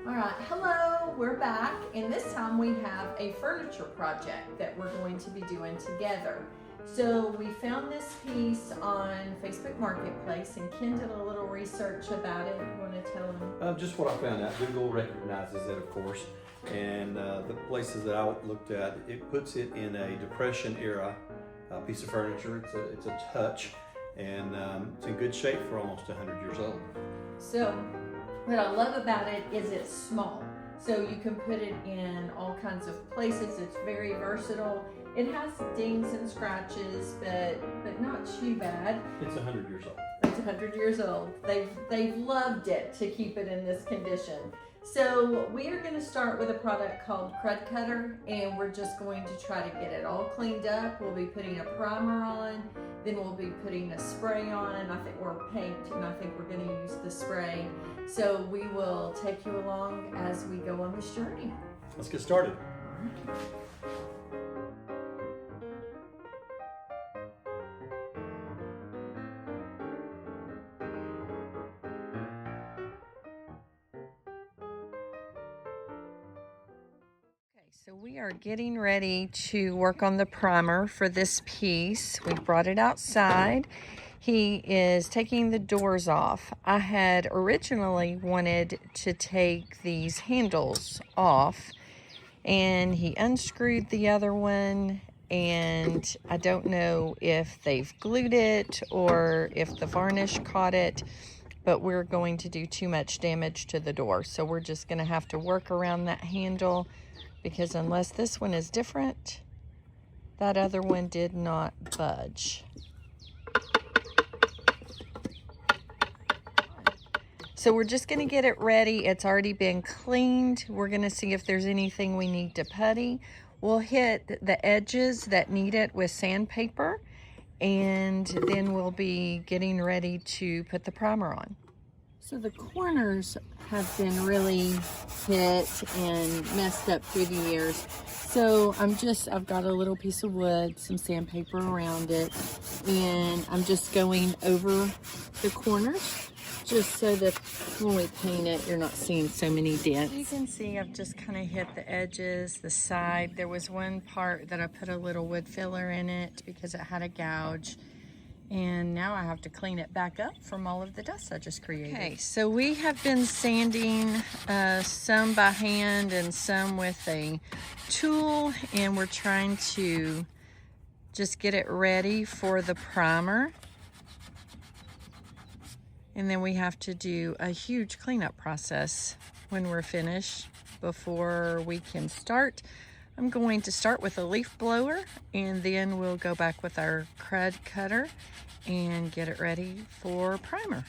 All right, hello, we're back, and this time we have a furniture project that we're going to be doing together. So we found this piece on Facebook Marketplace, and Ken did a little research about it. You want to tell them? Just what I found out. Google recognizes it, of course, and the places that I looked at, it puts it in a Depression era piece of furniture. It's a touch, and it's in good shape for almost 100 years old. So what I love about it is it's small, so you can put it in all kinds of places. It's very versatile. It has dings and scratches, but not too bad. It's 100 years old. It's 100 years old. They've loved it to keep it in this condition. So we are going to start with a product called Crud Cutter, and we're just going to try to get it all cleaned up. We'll be putting a primer on, then we'll be putting a spray on, and I think we're paint, and I think we're going to use the spray. So we will take you along as we go on this journey. Let's get started. So we are getting ready to work on the primer for this piece. We brought it outside. He is taking the doors off. I had originally wanted to take these handles off, and he unscrewed the other one, and I don't know if they've glued it or if the varnish caught it, but we're going to do too much damage to the door. So we're just going to have to work around that handle, because unless this one is different, that other one did not budge. So we're just going to get it ready. It's already been cleaned. We're going to see if there's anything we need to putty. We'll hit the edges that need it with sandpaper, and then we'll be getting ready to put the primer on. So the corners have been really hit and messed up through the years. So I've got a little piece of wood, some sandpaper around it, and I'm just going over the corners just so that when we paint it, you're not seeing so many dents. You can see I've just kind of hit the edges, the side. There was one part that I put a little wood filler in it because it had a gouge. And now I have to clean it back up from all of the dust I just created. Okay, so we have been sanding some by hand and some with a tool, and we're trying to just get it ready for the primer. And then we have to do a huge cleanup process when we're finished before we can start. I'm going to start with a leaf blower, and then we'll go back with our Crud Cutter and get it ready for primer.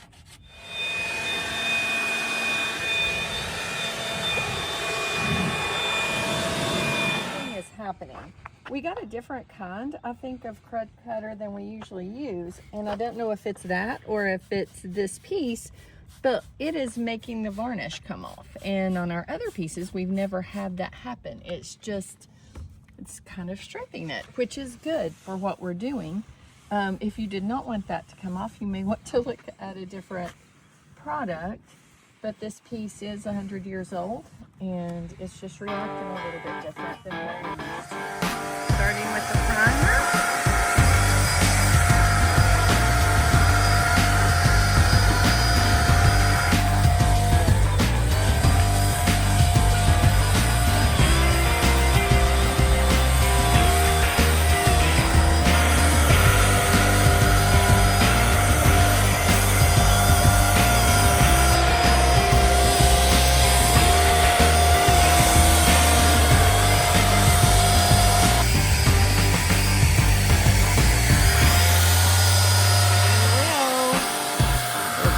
Something is happening. We got a different kind, I think, of Crud Cutter than we usually use, and I don't know if it's that or if it's this piece, but it is making the varnish come off. And on our other pieces, we've never had that happen. It's kind of stripping it, which is good for what we're doing. If you did not want that to come off, you may want to look at a different product, but this piece is 100 years old, and it's just reacting a little bit different than what we used to. Starting with the primer.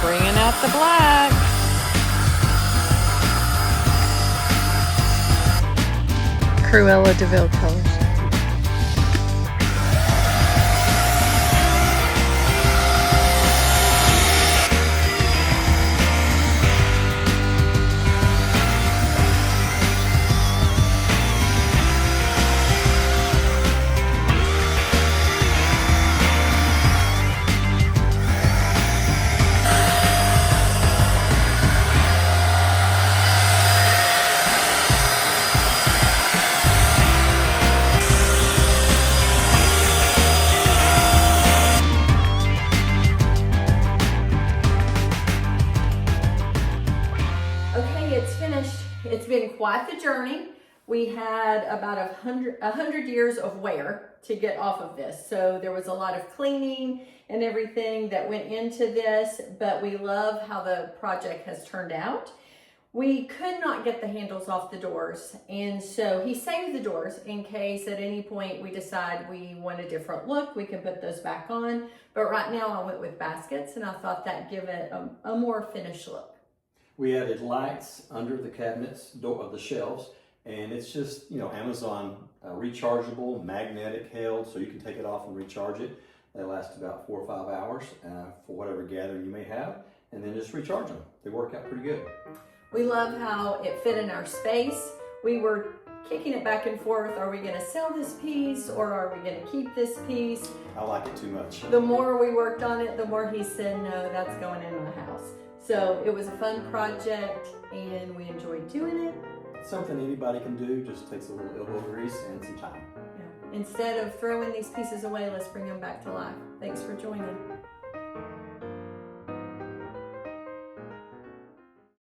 Bringing out the black. Cruella de Vil colors. hey, it's finished. It's been quite the journey. We had about 100 years of wear to get off of this. So there was a lot of cleaning and everything that went into this, but we love how the project has turned out. We could not get the handles off the doors, and so he saved the doors in case at any point we decide we want a different look. We can put those back on, but right now I went with baskets, and I thought that'd give it a more finished look. We added lights under the cabinets, of the shelves, and it's just, Amazon rechargeable, magnetic held, so you can take it off and recharge it. They last about 4 or 5 hours for whatever gathering you may have, and then just recharge them. They work out pretty good. We love how it fit in our space. We were kicking it back and forth. Are we gonna sell this piece or are we gonna keep this piece? I like it too much. The more we worked on it, the more he said, no, that's going in my house. So it was a fun project and we enjoyed doing it. It's something anybody can do, just takes a little elbow grease and some time. Yeah. Instead of throwing these pieces away, let's bring them back to life. Thanks for joining.